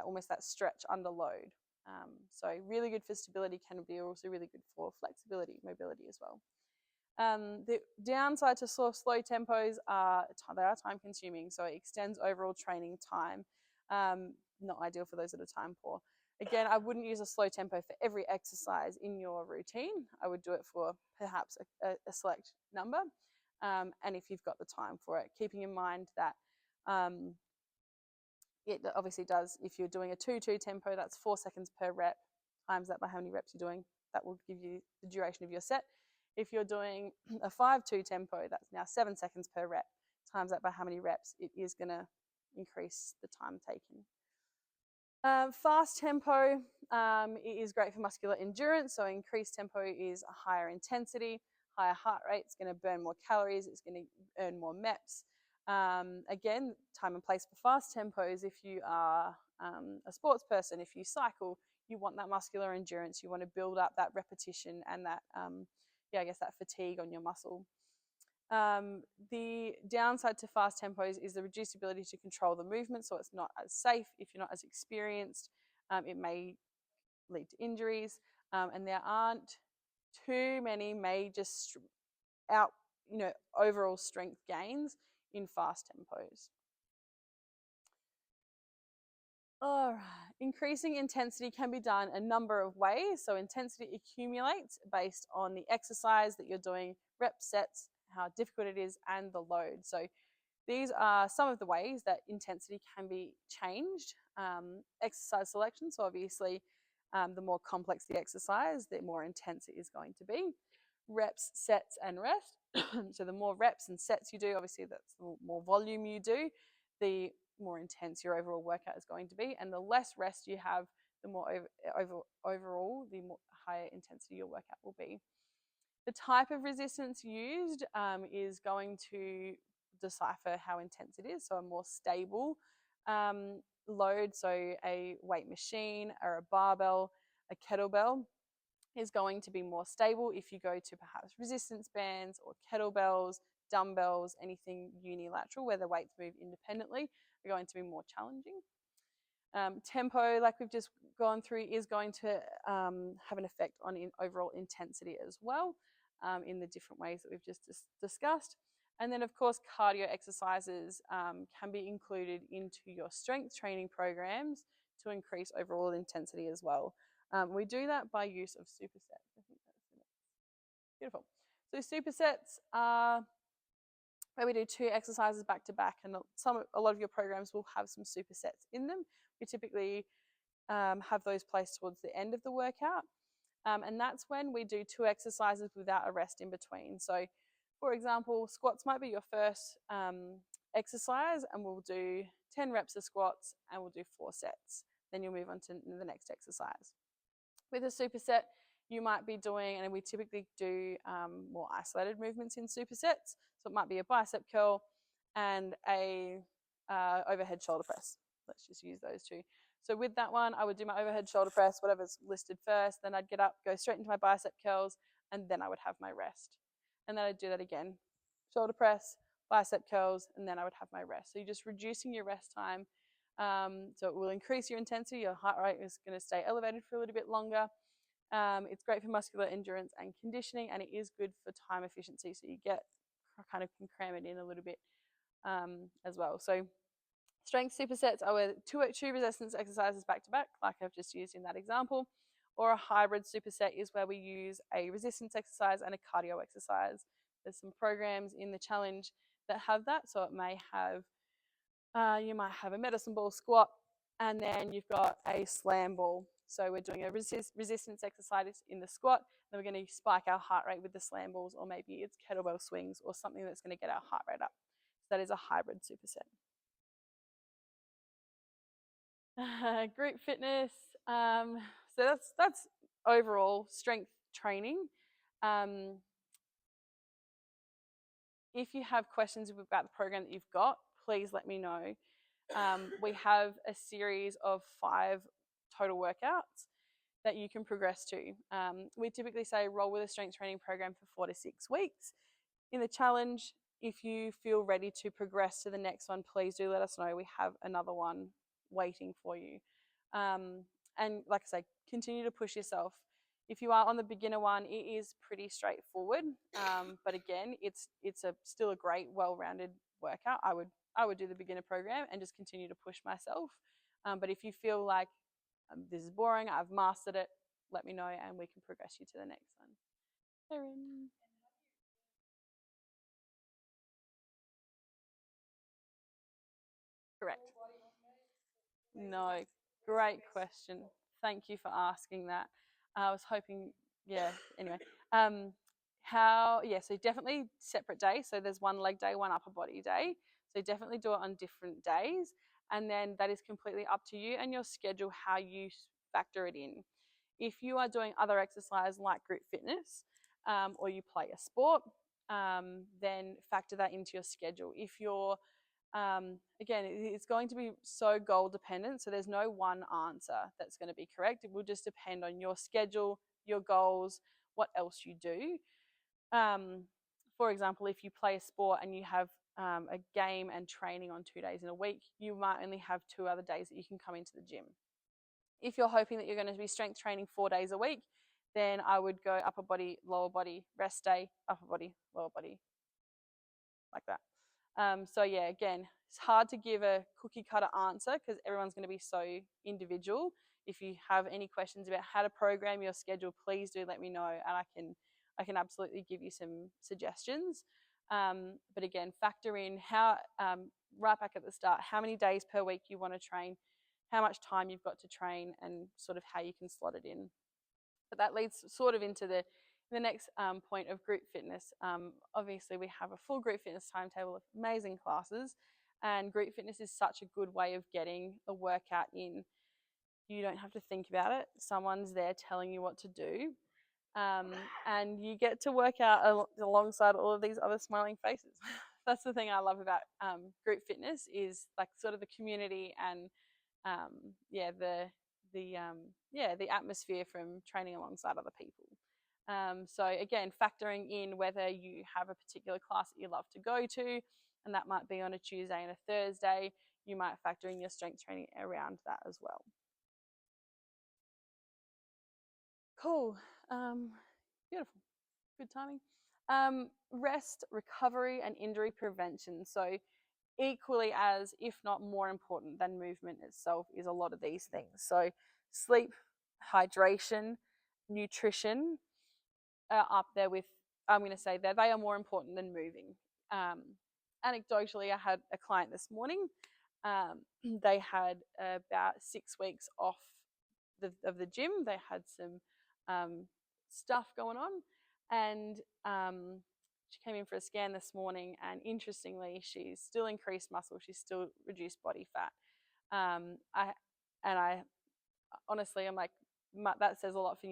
almost that stretch under load. So really good for stability, can be also really good for flexibility, mobility as well. The downside to slow tempos they are time consuming, so it extends overall training time. Not ideal for those that are time poor. Again, I wouldn't use a slow tempo for every exercise in your routine. I would do it for perhaps a select number, and if you've got the time for it, keeping in mind that it obviously does, if you're doing a 2-2 tempo, that's 4 seconds per rep, times that by how many reps you're doing. That will give you the duration of your set. If you're doing a 5-2 tempo, that's now 7 seconds per rep, times that by how many reps. It is going to increase the time taken. Fast tempo, it is great for muscular endurance. So increased tempo is a higher intensity, higher heart rate. It's going to burn more calories. It's going to earn more MEPs. Again, time and place for fast tempos. If you are a sports person, if you cycle, you want that muscular endurance. You want to build up that repetition and that, that fatigue on your muscle. The downside to fast tempos is the reduced ability to control the movement, so it's not as safe if you're not as experienced. It may lead to injuries, and there aren't too many major overall strength gains in fast tempos. All right. Increasing intensity can be done a number of ways. So intensity accumulates based on the exercise that you're doing, rep sets, how difficult it is, and the load. So these are some of the ways that intensity can be changed. Exercise selection, so obviously the more complex the exercise, the more intense it is going to be. Reps, sets, and rest. So the more reps and sets you do, obviously that's the more volume you do, the more intense your overall workout is going to be, and the less rest you have, the more overall, the more higher intensity your workout will be. The type of resistance used is going to decipher how intense it is. So a more stable load, so a weight machine or a barbell, a kettlebell, is going to be more stable. If you go to perhaps resistance bands or kettlebells, dumbbells, anything unilateral where the weights move independently, are going to be more challenging. Tempo, like we've just gone through, is going to have an effect on overall intensity as well, in the different ways that we've just discussed. And then, of course, cardio exercises can be included into your strength training programs to increase overall intensity as well. We do that by use of supersets. I think that's the next. Beautiful. So supersets are where we do 2 exercises back to back, and a lot of your programs will have some supersets in them. We typically have those placed towards the end of the workout, and that's when we do 2 exercises without a rest in between. So, for example, squats might be your first exercise, and we'll do 10 reps of squats, and we'll do 4 sets. Then you'll move on to the next exercise. With a superset, you might be doing, and we typically do more isolated movements in supersets. So it might be a bicep curl and a overhead shoulder press. Let's just use those 2. So with that one, I would do my overhead shoulder press, whatever's listed first. Then I'd get up, go straight into my bicep curls, and then I would have my rest. And then I'd do that again. Shoulder press, bicep curls, and then I would have my rest. So you're just reducing your rest time So it will increase your intensity. Your heart rate is going to stay elevated for a little bit longer. It's great for muscular endurance and conditioning, and it is good for time efficiency. So you get kind of can cram it in a little bit as well. So strength supersets are where two resistance exercises back to back, like I've just used in that example, or a hybrid superset is where we use a resistance exercise and a cardio exercise. There's some programs in the challenge that have that. So it may have, you might have a medicine ball squat, and then you've got a slam ball. So we're doing a resistance exercise in the squat, then we're going to spike our heart rate with the slam balls, or maybe it's kettlebell swings or something that's going to get our heart rate up. So that is a hybrid superset. Group fitness. So that's overall strength training. If you have questions about the program that you've got, please let me know. We have a series of 5 total workouts that you can progress to. We typically say roll with a strength training program for 4 to 6 weeks. In the challenge, if you feel ready to progress to the next one, please do let us know. We have another one waiting for you. And like I say, continue to push yourself. If you are on the beginner one, it is pretty straightforward. But again, it's still a great, well-rounded workout. I would do the beginner program and just continue to push myself. But if you feel like this is boring, I've mastered it, let me know and we can progress you to the next one. Erin. Correct. No, great question. Thank you for asking that. I was hoping, yeah, anyway. So definitely separate days. So there's one leg day, one upper body day. So definitely do it on different days. And then that is completely up to you and your schedule, how you factor it in. If you are doing other exercise like group fitness, or you play a sport, then factor that into your schedule. If you're again, it's going to be so goal dependent. So there's no one answer that's going to be correct. It will just depend on your schedule, your goals, what else you do. For example, if you play a sport and you have a game and training on 2 days in a week, you might only have 2 other days that you can come into the gym. If you're hoping that you're going to be strength training 4 days a week, then I would go upper body, lower body, rest day, upper body, lower body, like that. So yeah, again, it's hard to give a cookie cutter answer because everyone's going to be so individual. If you have any questions about how to program your schedule, please do let me know, and I can absolutely give you some suggestions. But again, factor in how right back at the start, how many days per week you want to train, how much time you've got to train, and sort of how you can slot it in. But that leads sort of into the next point of group fitness. Obviously, we have a full group fitness timetable of amazing classes, and group fitness is such a good way of getting a workout in. You don't have to think about it. Someone's there telling you what to do, and you get to work out alongside all of these other smiling faces. That's the thing I love about group fitness is like sort of the community and the atmosphere from training alongside other people. So again, factoring in whether you have a particular class that you love to go to, and that might be on a Tuesday and a Thursday, you might factor in your strength training around that as well. Cool. Beautiful. Good timing. Rest, recovery, and injury prevention. So equally as, if not more important than movement itself, is a lot of these things. So sleep, hydration, nutrition are up there with, I'm going to say that they are more important than moving. Anecdotally, I had a client this morning. They had about 6 weeks off of the gym. They had some stuff going on, and she came in for a scan this morning, and interestingly, she's still increased muscle. She's still reduced body fat. I honestly, I'm like, that says a lot for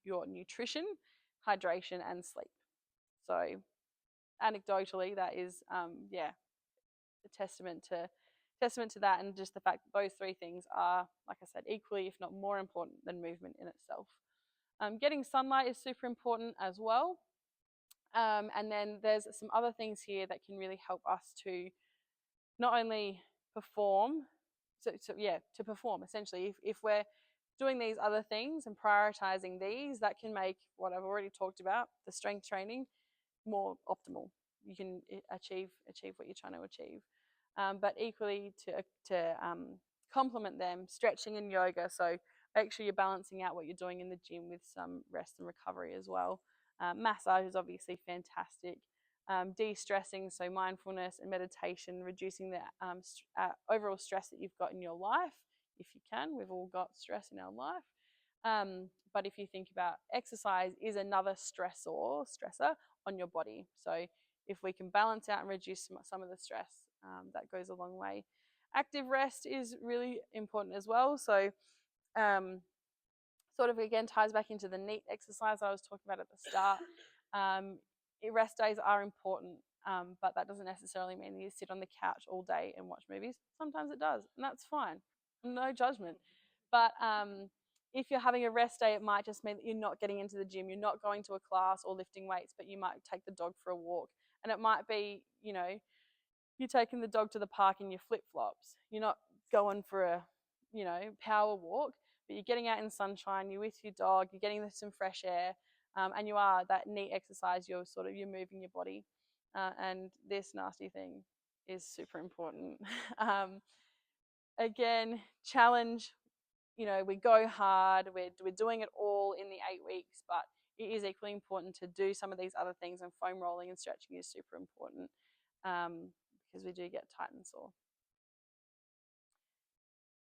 your nutrition, hydration, and sleep. So, anecdotally, that is, a testament to that, and just the fact that those 3 things are, like I said, equally, if not more important than movement in itself. Getting sunlight is super important as well. And then there's some other things here that can really help us to not only perform to perform essentially. If we're doing these other things and prioritizing these, that can make what I've already talked about, the strength training, more optimal. You can achieve what you're trying to achieve. But equally to complement them, stretching and yoga. So make sure you're balancing out what you're doing in the gym with some rest and recovery as well. Massage is obviously fantastic. De-stressing, so mindfulness and meditation, reducing the overall stress that you've got in your life, if you can. We've all got stress in our life. But if you think about exercise is another stressor on your body. So if we can balance out and reduce some of the stress, that goes a long way. Active rest is really important as well. So sort of again ties back into the NEAT exercise I was talking about at the start. Rest days are important, but that doesn't necessarily mean that you sit on the couch all day and watch movies. Sometimes it does, and that's fine. No judgment. But if you're having a rest day, it might just mean that you're not getting into the gym, you're not going to a class or lifting weights, but you might take the dog for a walk. And it might be, you're taking the dog to the park in your flip-flops. You're not going for a, power walk, but you're getting out in sunshine, you're with your dog, you're getting some fresh air, and you are that NEAT exercise, you're moving your body. And this nasty thing is super important. Again, challenge, we go hard, we're doing it all in the 8 weeks, but it is equally important to do some of these other things, and foam rolling and stretching is super important because we do get tight and sore.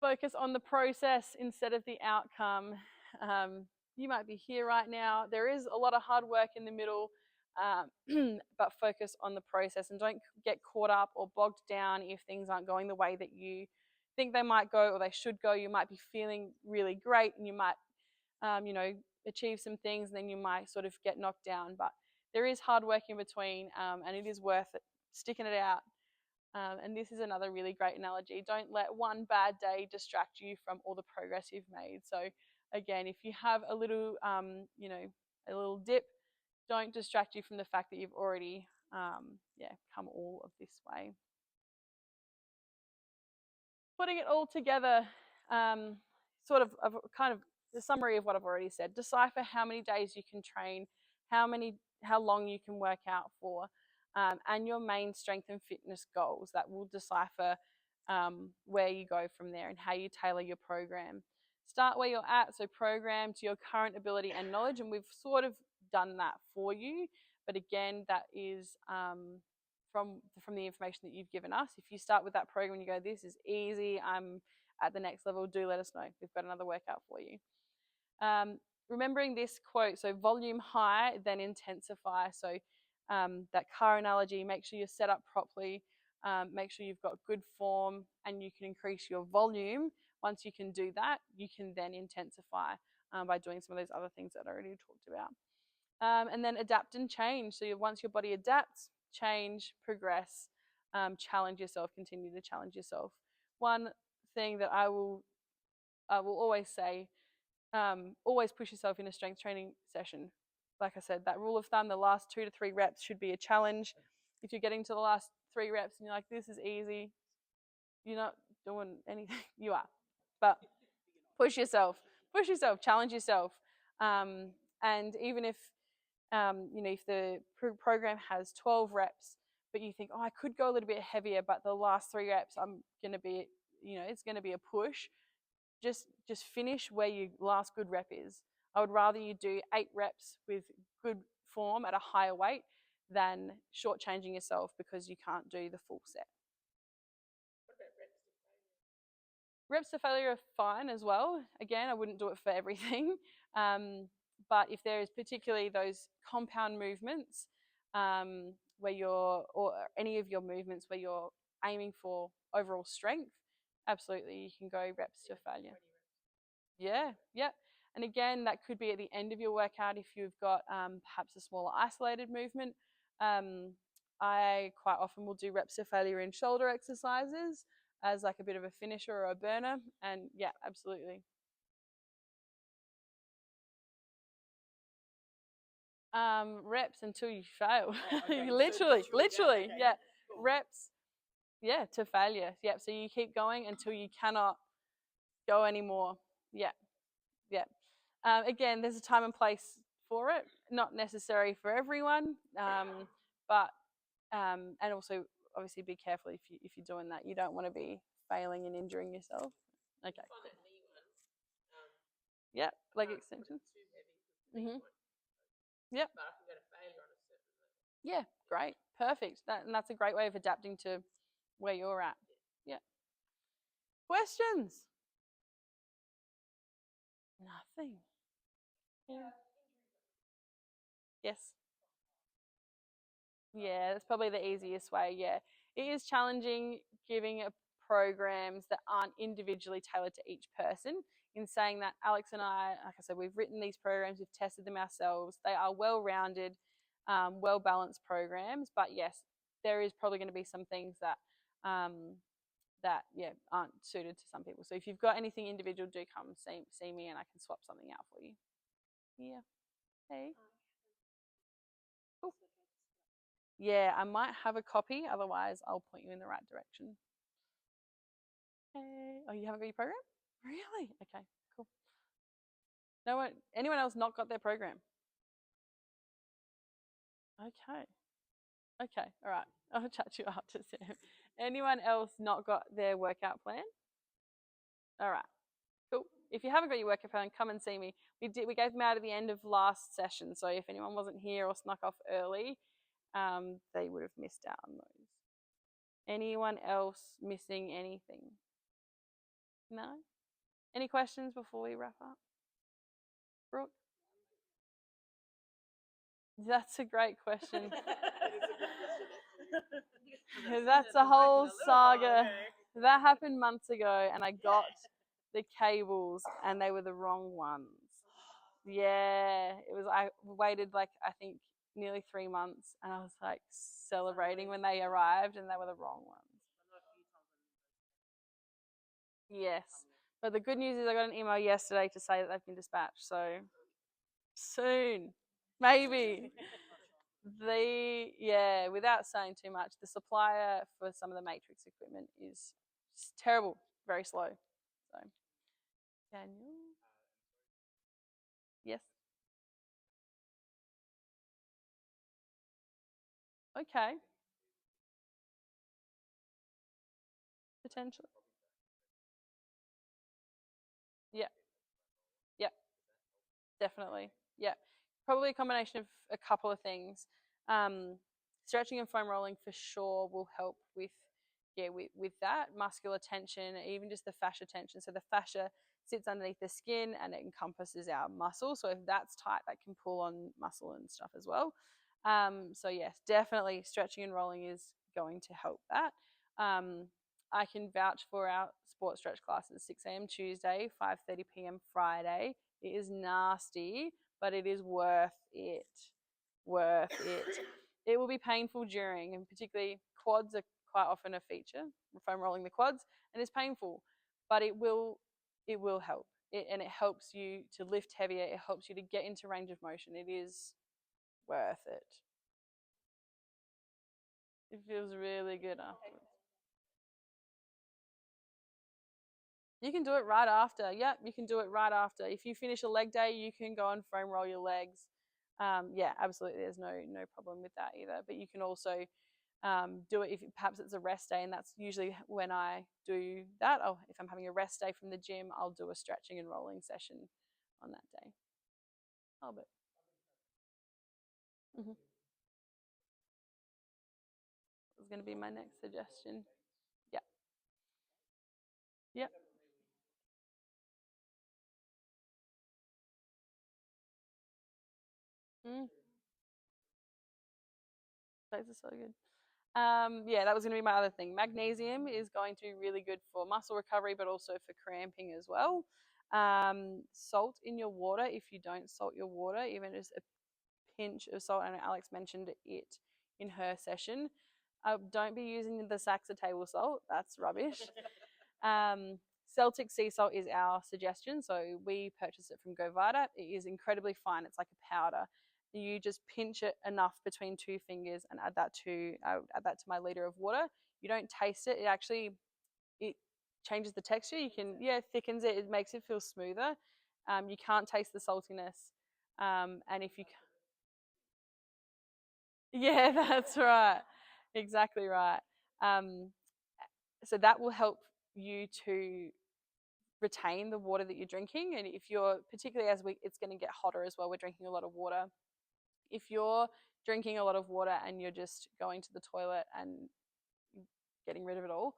Focus on the process instead of the outcome. You might be here right now. There is a lot of hard work in the middle, but focus on the process and don't get caught up or bogged down if things aren't going the way that you think they might go or they should go. You might be feeling really great and you might, achieve some things, and then you might sort of get knocked down. But there is hard work in between, and it is worth it, sticking it out. And this is another really great analogy. Don't let one bad day distract you from all the progress you've made. So again, if you have a little, a little dip, don't distract you from the fact that you've already, come all of this way. Putting it all together, sort of kind of the summary of what I've already said. Decipher how many days you can train, how long you can work out for, and your main strength and fitness goals. That will decipher where you go from there and how you tailor your program. Start where you're at, so program to your current ability and knowledge, and we've sort of done that for you. But again, that is from the information that you've given us. If you start with that program and you go, this is easy, I'm at the next level, do let us know. We've got another workout for you. Remembering this quote, so volume high, then intensify. So that car analogy, make sure you're set up properly, make sure you've got good form, and you can increase your volume. Once you can do that, you can then intensify by doing some of those other things that I already talked about. And then adapt and change. So once your body adapts, change, progress, challenge yourself, continue to challenge yourself. One thing that I will always say, always push yourself in a strength training session. Like I said, that rule of thumb, the last 2 to 3 reps should be a challenge. If you're getting to the last 3 reps and you're like, this is easy, you're not doing anything. You are. But push yourself, challenge yourself. And even if, if the program has 12 reps, but you think, I could go a little bit heavier, but the last 3 reps, I'm going to be, it's going to be a push. Just finish where your last good rep is. I would rather you do 8 reps with good form at a higher weight than shortchanging yourself because you can't do the full set. What about reps to failure? Reps to failure are fine as well. Again, I wouldn't do it for everything. But if there is particularly those compound movements or any of your movements where you're aiming for overall strength, absolutely, you can go reps to failure. Yeah. And again, that could be at the end of your workout if you've got perhaps a smaller isolated movement. I quite often will do reps to failure in shoulder exercises as like a bit of a finisher or a burner. And yeah, absolutely. Reps until you fail. Oh, okay. literally, Okay. yeah. Cool. Reps Yeah, to failure. Yep. So you keep going until you cannot go anymore. Yeah. Yeah. Again, there's a time and place for it. Not necessary for everyone, but and also obviously be careful if you're doing that. You don't want to be failing and injuring yourself. Okay. I find that knee one, um, Yeah, leg can't put it extensions. too heavy because the knee Mhm. point. Yep. But I can go to failure on a certain level. Yeah. Great. Perfect. And that's a great way of adapting to where you're at. Yeah. Questions? Nothing. Yeah. Yes. Yeah, that's probably the easiest way. Yeah. It is challenging giving programs that aren't individually tailored to each person. In saying that, Alex and I, like I said, we've written these programs, we've tested them ourselves. They are well rounded, well balanced programs. But yes, there is probably going to be some things that yeah aren't suited to some people. So if you've got anything individual, do come see me and I can swap something out for you. Yeah. Hey. Cool. Yeah, I might have a copy. Otherwise, I'll point you in the right direction. Hey. Oh, you haven't got your program? Really? Okay, cool. No one, anyone else not got their program? Okay. Okay, all right. I'll chat you after, Sam. Anyone else not got their workout plan? All right, cool. If you haven't got your workout plan, come and see me. We gave them out at the end of last session, so if anyone wasn't here or snuck off early, they would have missed out on those. Anyone else missing anything? No? Any questions before we wrap up? Brooke? That's a great question. That's a whole saga. That happened months ago, and I got the cables, and they were the wrong ones. Yeah, it was. I waited like I think nearly 3 months, and I was like celebrating when they arrived, and they were the wrong ones. Yes, but the good news is I got an email yesterday to say that they've been dispatched. So soon, maybe. Without saying too much, the supplier for some of the matrix equipment is just terrible, very slow. So, Daniel, yes, okay, potentially, yeah, yeah, definitely, yeah, probably a combination of a couple of things. Um, Stretching and foam rolling for sure will help with with that muscular tension, even just the fascia tension. So the fascia sits underneath the skin and it encompasses our muscle. So if that's tight, that can pull on muscle and stuff as well. So yes, definitely stretching and rolling is going to help that. I can vouch for our sports stretch classes: 6 a.m. Tuesday, 5:30 p.m. Friday. It is nasty, but it is worth it. Worth it. It will be painful during, and particularly quads are quite often a feature. Foam rolling the quads, and it's painful, but it will help. And it helps you to lift heavier. It helps you to get into range of motion. It is worth it. It feels really good afterwards. You can do it right after. Yeah, you can do it right after. If you finish a leg day, you can go and foam roll your legs. Yeah, absolutely. There's no problem with that either. But you can also do it if perhaps it's a rest day, and that's usually when I do that. If I'm having a rest day from the gym, I'll do a stretching and rolling session on that day. Oh, but mm-hmm. was going to be my next suggestion. Yeah, yeah. Mm, those are so good. Yeah, that was going to be my other thing. Magnesium is going to be really good for muscle recovery, but also for cramping as well. Salt in your water, if you don't salt your water, even just a pinch of salt. And Alex mentioned it in her session. Don't be using the Saxa table salt. That's rubbish. Celtic sea salt is our suggestion. So we purchase it from Govada. It is incredibly fine. It's like a powder. You just pinch it enough between two fingers and add that to my liter of water. you don't taste it. It changes the texture. You can, thickens it. It makes it feel smoother. You can't taste the saltiness. And if you, yeah, that's right. Exactly right. So that will help you to retain the water that you're drinking. And if you're, particularly it's going to get hotter as well, we're drinking a lot of water. If you're drinking a lot of water and you're just going to the toilet and getting rid of it all,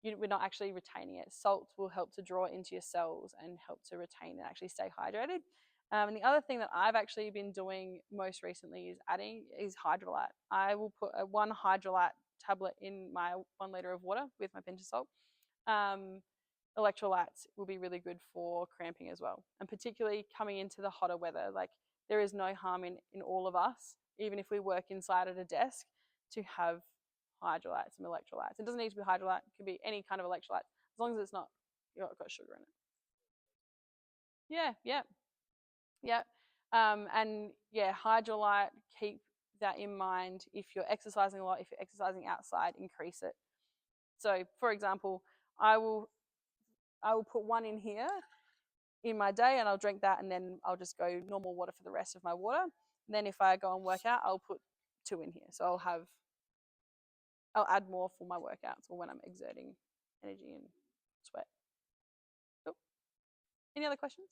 we're not actually retaining it. Salt will help to draw it into your cells and help to retain and actually stay hydrated. And the other thing that I've actually been doing most recently is hydrolyte. I will put a 1 hydrolyte tablet in my 1 liter of water with my pinch of salt. Electrolytes will be really good for cramping as well, and particularly coming into the hotter weather. Like, there is no harm in all of us, even if we work inside at a desk, to have hydrolytes, some electrolytes. It doesn't need to be hydrolyte; it could be any kind of electrolyte, as long as it's not got sugar in it. Yeah. And hydrolyte. Keep that in mind. If you're exercising a lot, if you're exercising outside, increase it. So, for example, I will put 1 in here in my day, and I'll drink that, and then I'll just go normal water for the rest of my water. And then if I go and work out, I'll put 2 in here. So I'll add more for my workouts or when I'm exerting energy and sweat. Cool. Any other questions?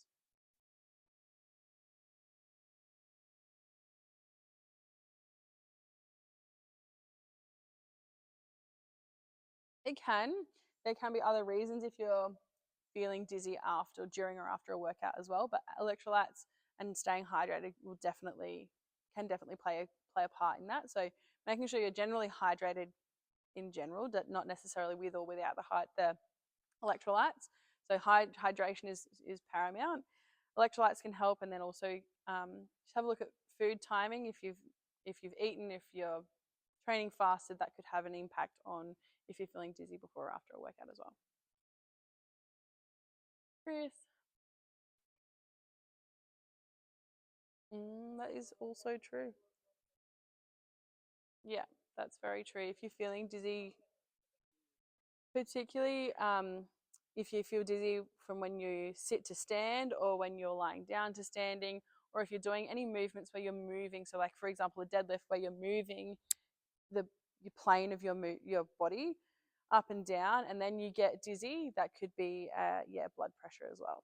It can. There can be other reasons if you're feeling dizzy during or after a workout as well. But electrolytes and staying hydrated can definitely play a part in that. So making sure you're generally hydrated in general, not necessarily with or without the electrolytes. So hydration is paramount. Electrolytes can help, and then also just have a look at food timing. If you've eaten, if you're training fasted, that could have an impact on if you're feeling dizzy before or after a workout as well. Chris. That is also true. Yeah, that's very true. If you're feeling dizzy, particularly if you feel dizzy from when you sit to stand or when you're lying down to standing, or if you're doing any movements where you're moving, so like for example a deadlift where you're moving your plane of your body up and down, and then you get dizzy, that could be blood pressure as well.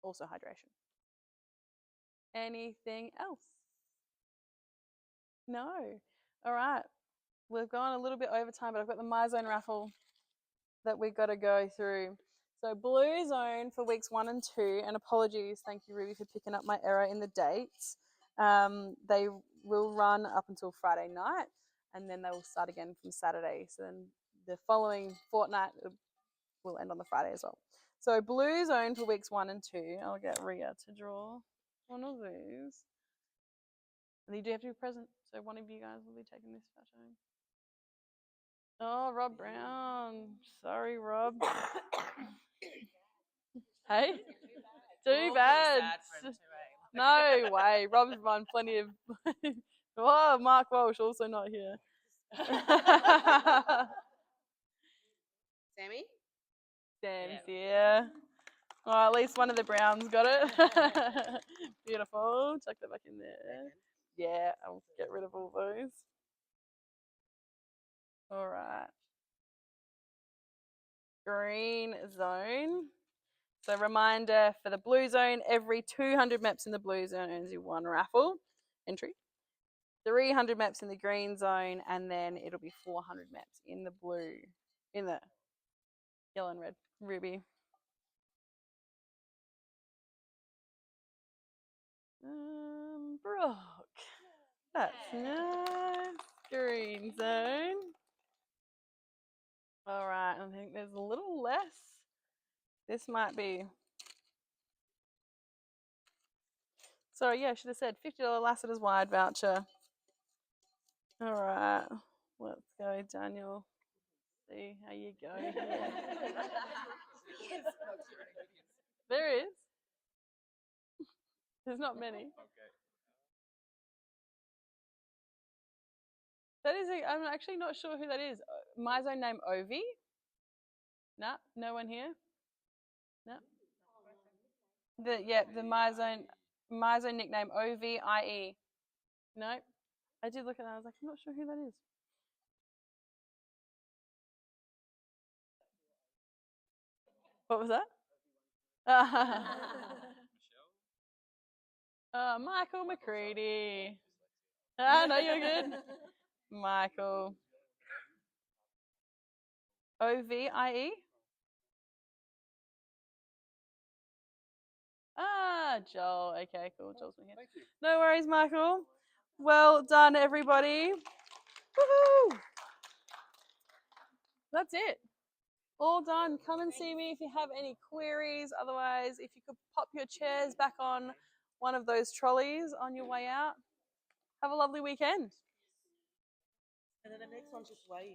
Also hydration. Anything else? No. All right. We've gone a little bit over time, but I've got the MyZone raffle that we've got to go through. So Blue Zone for weeks 1 and 2, and apologies, thank you Ruby for picking up my error in the dates. They will run up until Friday night, and then they will start again from Saturday. So then the following fortnight will end on the Friday as well. So Blue Zone for weeks 1 and 2. I'll get Ria to draw one of these. And you do have to be present, so one of you guys will be taking this photo. Oh, Rob Brown. Sorry, Rob. Hey? Too bad. No way. Rob's run plenty of. Oh, Mark Walsh also not here. Sammy? Sam's here. Oh, at least one of the Browns got it. Beautiful. Chuck that back in there. Yeah, I'll get rid of all those. All right. Green zone. So reminder for the Blue Zone, every 200 MEPs in the Blue Zone earns you 1 raffle entry. 300 MEPs in the Green Zone, and then it'll be 400 MEPs in the yellow and red. Ruby. Brooke. That's nice. Green Zone. All right, I think there's a little less. This might be. Sorry, yeah, I should have said $50 Lassiter's wide voucher. All right, let's go, Daniel. See how you go here. There is. There's not many. That is I'm actually not sure who that is. Myzone name Ovi? No, no one here. No. The Myzone nickname OVIE. No, I did look at that. I was like, I'm not sure who that is. What was that? Michael McCready. No, you're good. Michael. OVIE? Joel. Okay, cool. Joel's been here. Thank you. No worries, Michael. Well done, everybody. Woohoo! That's it. All done. Come and see me if you have any queries. Otherwise, if you could pop your chairs back on one of those trolleys on your way out. Have a lovely weekend. And then the next one's just wait.